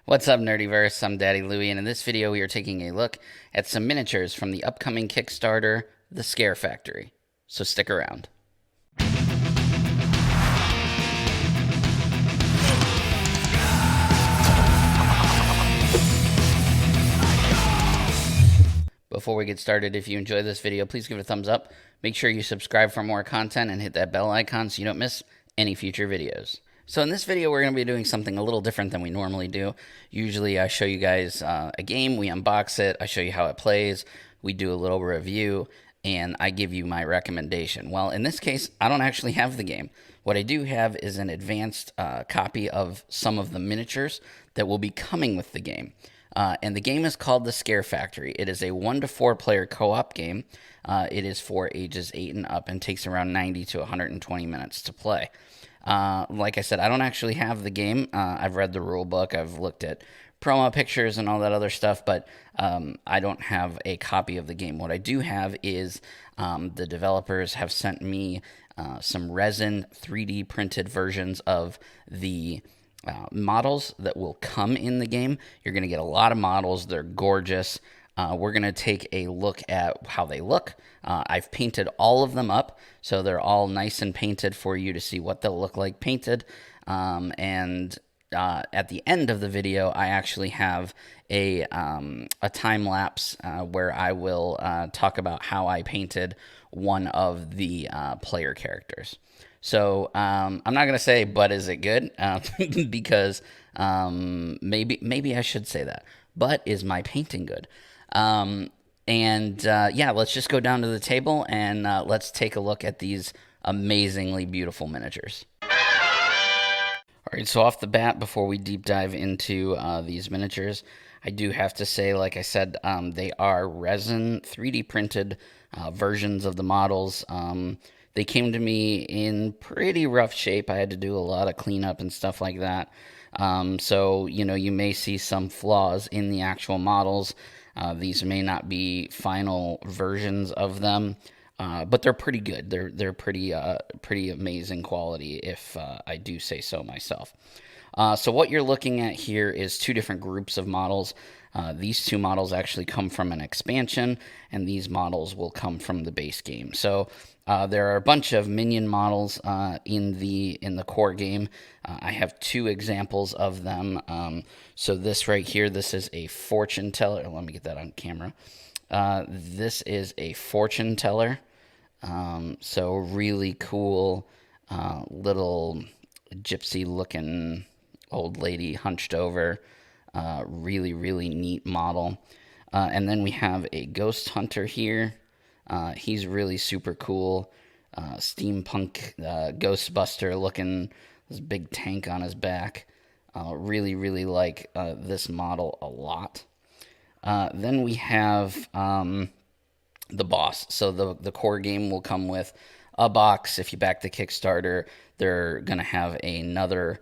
What's up, Nerdyverse? I'm Daddy Louie, and in this video we are taking a look at some miniatures from the upcoming Kickstarter, The Scare Factory. So stick around. Before we get started, if you enjoy this video, please give it a thumbs up. Make sure you subscribe for more content and hit that bell icon so you don't miss any future videos. So in this video, we're going to be doing something a little different than we normally do. Usually I show you guys a game, we unbox it, I show you how it plays, we do a little review, and I give you my recommendation. Well, in this case, I don't actually have the game. What I do have is an advanced copy of some of the miniatures that will be coming with the game. And the game is called The Scare Factory. It is a 1 to 4 player co-op game. It is for ages 8 and up and takes around 90 to 120 minutes to play. Like I said, I don't actually have the game. I've read the rule book. I've looked at promo pictures and all that other stuff, but I don't have a copy of the game. What I do have is the developers have sent me some resin 3D printed versions of the models that will come in the game. You're going to get a lot of models. They're gorgeous. We're going to take a look at how they look. I've painted all of them up, so they're all nice and painted for you to see what they'll look like painted. And at the end of the video, I actually have a time lapse where I will talk about how I painted one of the player characters. So I'm not going to say, but is it good? Because maybe I should say that. But is my painting good? Yeah, let's just go down to the table and let's take a look at these amazingly beautiful miniatures. All right, so off the bat, before we deep dive into these miniatures, I do have to say, like I said, they are resin 3D printed versions of the models. They came to me in pretty rough shape. I had to do a lot of cleanup and stuff like that. So, you may see some flaws in the actual models. These may not be final versions of them, but they're pretty good. They're pretty amazing quality, if I do say so myself. So what you're looking at here is two different groups of models. These two models actually come from an expansion, and these models will come from the base game. So there are a bunch of minion models in the core game. I have two examples of them. So this right here, this is a fortune teller. Let me get that on camera. This is a fortune teller. So really cool little gypsy-looking old lady hunched over. Really neat model. And then we have a ghost hunter here. He's really super cool. Steampunk Ghostbuster looking, this big tank on his back. Really like this model a lot. Then we have the boss. So the core game will come with a box. If you back the Kickstarter, they're going to have another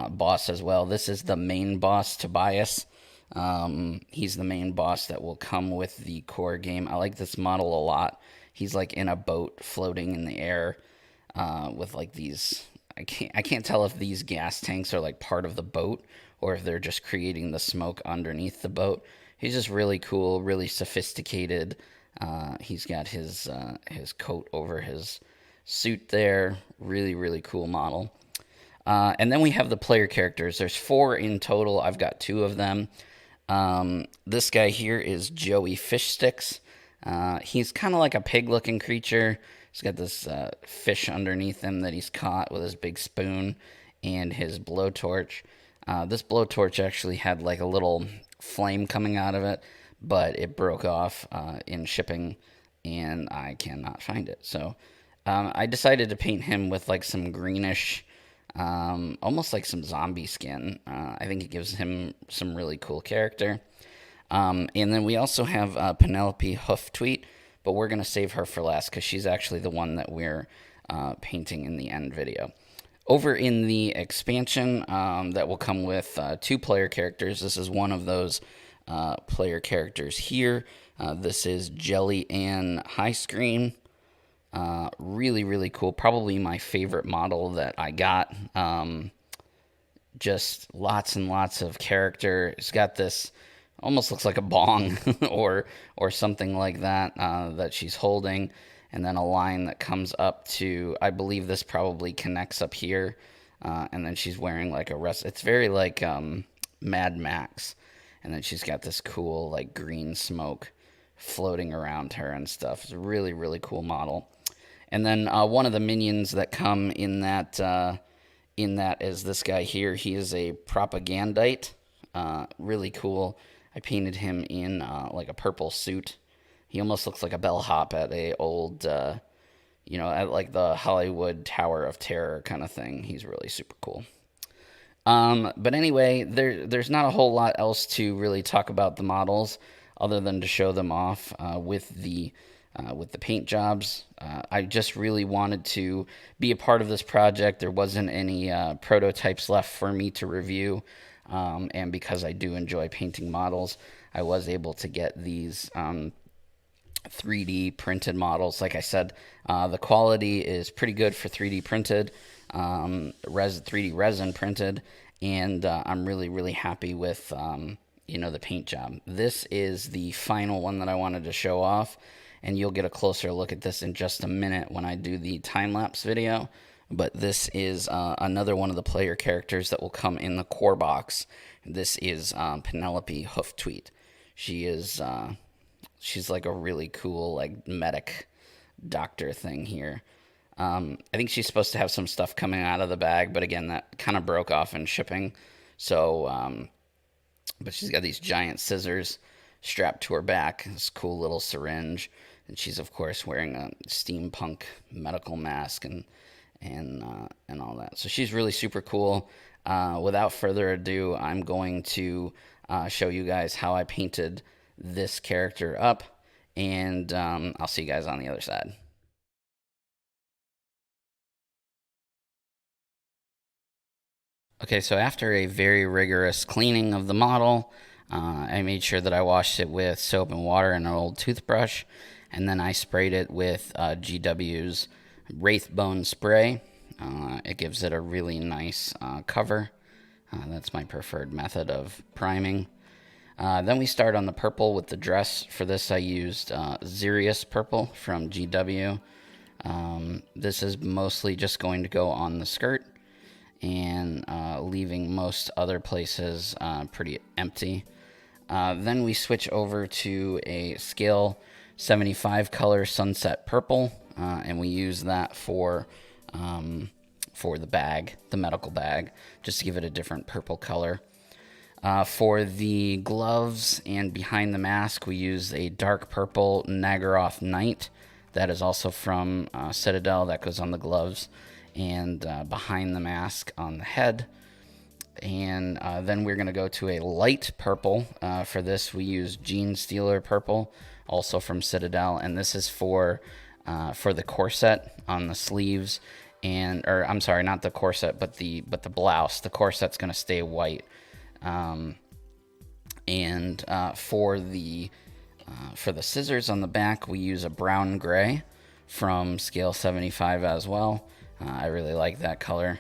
boss as well. This is the main boss, Tobias. He's the main boss that will come with the core game. I like this model a lot. He's like in a boat floating in the air with like these. I can't tell if these gas tanks are like part of the boat or if they're just creating the smoke underneath the boat. He's just really cool, really sophisticated. He's got his coat over his suit there. Really cool model. And then we have the player characters. There's 4 in total. I've got 2 of them. This guy here is Joey Fishsticks. He's kind of like a pig-looking creature. He's got this fish underneath him that he's caught with his big spoon and his blowtorch. This blowtorch actually had like a little flame coming out of it, but it broke off in shipping, and I cannot find it. So I decided to paint him with like some greenish, almost like some zombie skin. I think it gives him some really cool character. And then we also have Penelope Hooftweet, but we're going to save her for last because she's actually the one that we're painting in the end video. Over in the expansion that will come with 2 player characters, this is one of those player characters here. This is Jelly Ann High Screen. Really cool. Probably my favorite model that I got. just lots and lots of character. It's got this, almost looks like a bong or something like that that she's holding, and then a line that comes up to, I believe this probably connects up here, and then she's wearing like a rest. It's very like Mad Max, and then she's got this cool like green smoke floating around her and stuff. It's a really, really cool model. And then one of the minions that come in that is this guy here. He is a propagandite. Really cool. I painted him in like a purple suit. He almost looks like a bellhop at a old, at like the Hollywood Tower of Terror kind of thing. He's really super cool. But anyway, there's not a whole lot else to really talk about the models other than to show them off with the paint jobs. I just really wanted to be a part of this project. There wasn't any prototypes left for me to review, and because I do enjoy painting models, I was able to get these 3D printed models. Like I said, the quality is pretty good for 3D printed, 3D resin printed, and I'm really, really happy with the paint job. This is the final one that I wanted to show off, and you'll get a closer look at this in just a minute when I do the time-lapse video. But this is another one of the player characters that will come in the core box. This is Penelope Hooftweet. She's like a really cool like medic doctor thing here. I think she's supposed to have some stuff coming out of the bag, but again, that kind of broke off in shipping. So, but she's got these giant scissors strapped to her back, this cool little syringe, and she's of course wearing a steampunk medical mask and all that. So she's really super cool. Without further ado, I'm going to show you guys how I painted this character up, and I'll see you guys on the other side. Okay, so after a very rigorous cleaning of the model, I made sure that I washed it with soap and water and an old toothbrush, and then I sprayed it with GW's Wraithbone spray. It gives it a really nice cover. That's my preferred method of priming. Then we start on the purple with the dress. For this I used Xerius purple from GW. This is mostly just going to go on the skirt, and leaving most other places pretty empty. Then we switch over to a scale 75 color sunset purple, and we use that for the bag, the medical bag, just to give it a different purple color. For the gloves and behind the mask, we use a dark purple Nagaroth Knight. That is also from Citadel. That goes on the gloves and behind the mask on the head. And then we're going to go to a light purple. For this, we use Gene Stealer purple, also from Citadel. And this is for the corset on the sleeves. Or I'm sorry, not the corset, but the blouse. The corset's going to stay white. For the scissors on the back, we use a brown gray from scale 75 as well. I really like that color.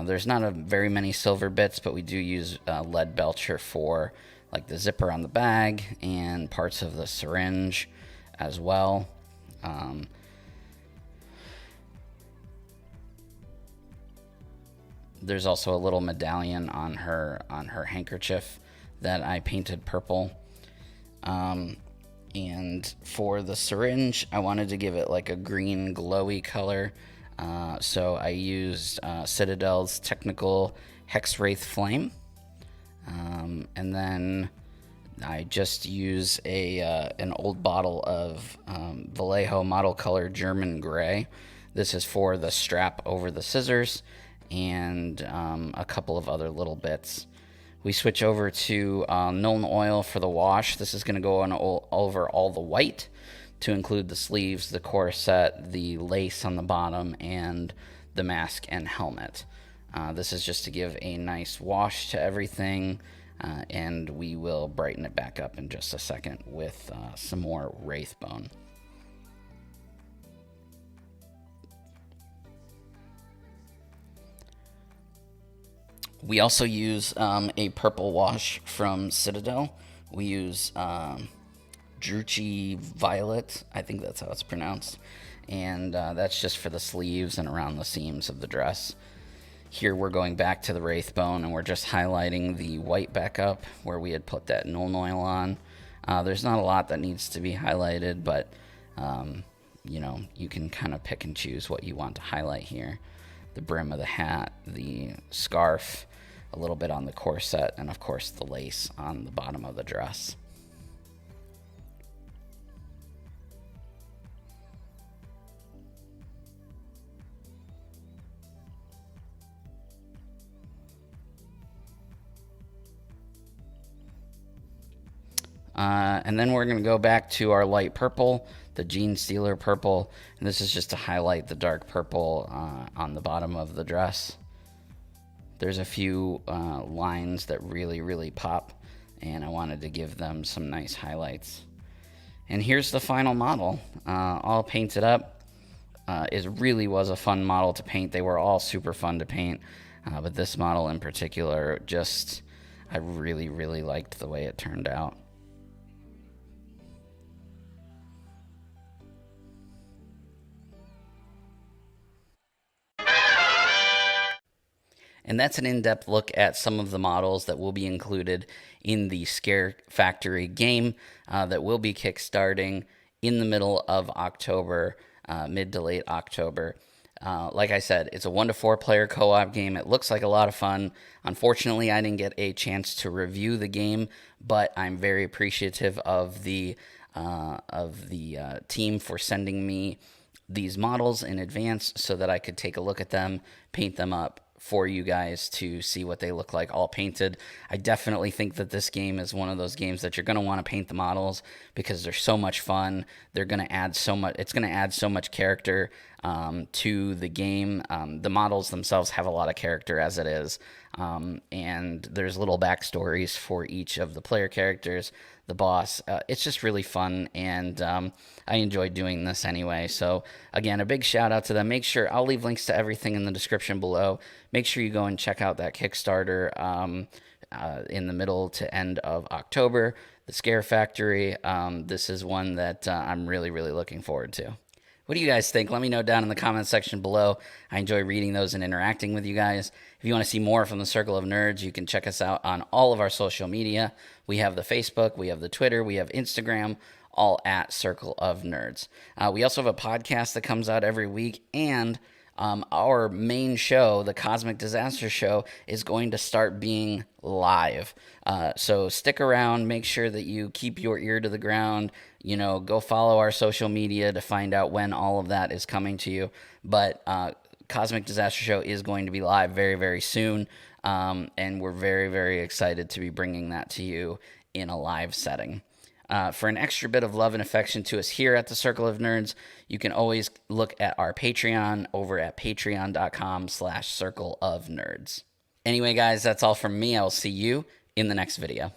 There's not very many silver bits, but we do use lead belcher for like the zipper on the bag and parts of the syringe as well. There's also a little medallion on her handkerchief that I painted purple. And for the syringe, I wanted to give it like a green glowy color. So I used Citadel's Technical Hexwraith Flame. And then I just use an old bottle of Vallejo Model Color German Gray. This is for the strap over the scissors and a couple of other little bits. We switch over to Nuln Oil for the wash. This is going to go on over all the white to include the sleeves, the corset, the lace on the bottom, and the mask and helmet. This is just to give a nice wash to everything, and we will brighten it back up in just a second with some more Wraithbone. We also use a purple wash from Citadel. We use Druchii Violet, I think that's how it's pronounced, and that's just for the sleeves and around the seams of the dress. Here we're going back to the Wraithbone, and we're just highlighting the white back up where we had put that null noil on. There's not a lot that needs to be highlighted, but you know, you can kind of pick and choose what you want to highlight here. The brim of the hat, the scarf, a little bit on the corset, and of course the lace on the bottom of the dress. And then we're going to go back to our light purple, the Gene Stealer purple, and this is just to highlight the dark purple on the bottom of the dress. There's a few lines that really pop, and I wanted to give them some nice highlights. And here's the final model, all painted up. It really was a fun model to paint. They were all super fun to paint, but this model in particular, just I really liked the way it turned out. And that's an in-depth look at some of the models that will be included in the Scare Factory game that will be kickstarting in the middle of October, mid to late October. Like I said, it's a 1 to 4 player co-op game. It looks like a lot of fun. Unfortunately, I didn't get a chance to review the game, but I'm very appreciative of the team for sending me these models in advance so that I could take a look at them, paint them up for you guys to see what they look like all painted. I definitely think that this game is one of those games that you're going to want to paint the models because they're so much fun. They're going to add so much. It's going to add so much character to the game. The models themselves have a lot of character as it is, and there's little backstories for each of the player characters, the boss. It's just really fun, and I enjoy doing this anyway. So again, a big shout out to them. Make sure I'll leave links to everything in the description below. Make sure you go and check out that Kickstarter in the middle to end of October, the Scare Factory. This is one that I'm really looking forward to. What do you guys think? Let me know down in the comment section below. I enjoy reading those and interacting with you guys. If you want to see more from the Circle of Nerds, you can check us out on all of our social media. We have the Facebook, we have the Twitter, we have Instagram, all at Circle of Nerds. We also have a podcast that comes out every week, and our main show, the Cosmic Disaster Show, is going to start being live. So stick around. Make sure that you keep your ear to the ground. You know, go follow our social media to find out when all of that is coming to you. But Cosmic Disaster Show is going to be live very soon, and we're very excited to be bringing that to you in a live setting. For an extra bit of love and affection to us here at the Circle of Nerds, you can always look at our Patreon over at patreon.com/circleofnerds. Anyway, guys, that's all from me. I will see you in the next video.